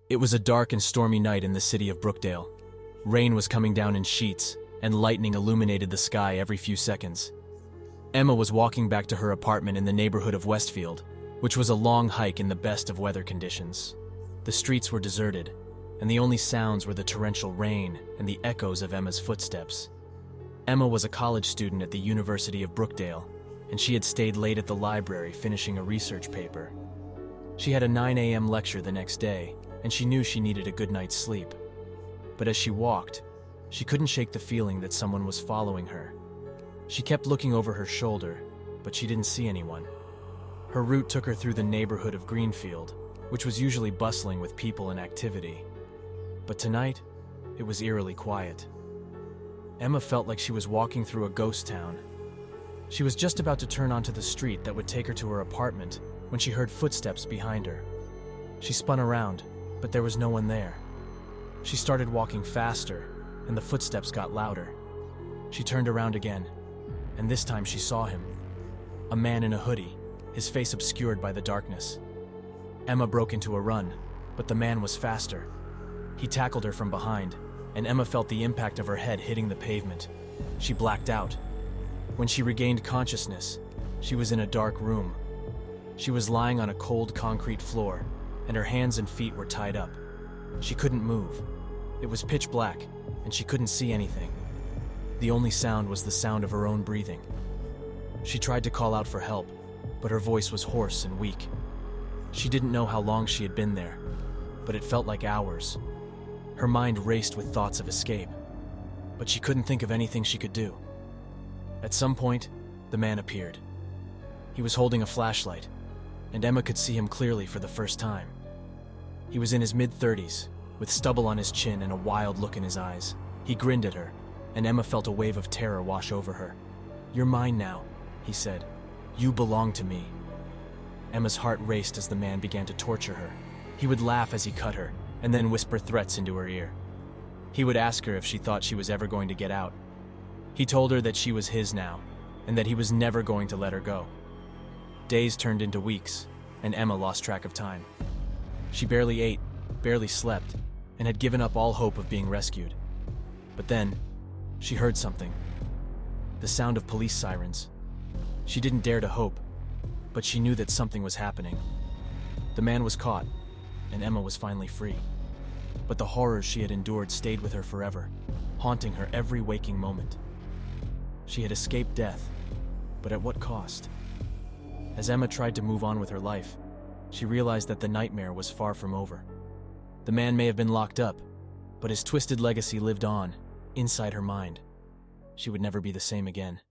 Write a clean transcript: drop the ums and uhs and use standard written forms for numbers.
It was a dark and stormy night in the city of Brookdale. Rain was coming down in sheets, and lightning illuminated the sky every few seconds. Emma was walking back to her apartment in the neighborhood of Westfield, which was a long hike in the best of weather conditions. The streets were deserted, and the only sounds were the torrential rain and the echoes of Emma's footsteps. Emma was a college student at the University of Brookdale, and she had stayed late at the library finishing a research paper. She had a 9 a.m. lecture the next day, and she knew she needed a good night's sleep. But as she walked, she couldn't shake the feeling that someone was following her. She kept looking over her shoulder, but she didn't see anyone. Her route took her through the neighborhood of Greenfield, which was usually bustling with people and activity. But tonight, it was eerily quiet. Emma felt like she was walking through a ghost town. She was just about to turn onto the street that would take her to her apartment when she heard footsteps behind her. She spun around, but there was no one there. She started walking faster, and the footsteps got louder. She turned around again, and this time she saw him. A man in a hoodie, his face obscured by the darkness. Emma broke into a run, but the man was faster. He tackled her from behind, and Emma felt the impact of her head hitting the pavement. She blacked out. When she regained consciousness, she was in a dark room. She was lying on a cold concrete floor, and her hands and feet were tied up. She couldn't move. It was pitch black, and she couldn't see anything. The only sound was the sound of her own breathing. She tried to call out for help, but her voice was hoarse and weak. She didn't know how long she had been there, but it felt like hours. Her mind raced with thoughts of escape, but she couldn't think of anything she could do. At some point, the man appeared. He was holding a flashlight, and Emma could see him clearly for the first time. He was in his mid-30s, with stubble on his chin and a wild look in his eyes. He grinned at her, and Emma felt a wave of terror wash over her. "You're mine now," he said. "You belong to me." Emma's heart raced as the man began to torture her. He would laugh as he cut her, and then whisper threats into her ear. He would ask her if she thought she was ever going to get out. He told her that she was his now, and that he was never going to let her go. Days turned into weeks, and Emma lost track of time. She barely ate, barely slept, and had given up all hope of being rescued. But then, she heard something. The sound of police sirens. She didn't dare to hope, but she knew that something was happening. The man was caught, and Emma was finally free. But the horrors she had endured stayed with her forever, haunting her every waking moment. She had escaped death, but at what cost? As Emma tried to move on with her life, she realized that the nightmare was far from over. The man may have been locked up, but his twisted legacy lived on, inside her mind. She would never be the same again.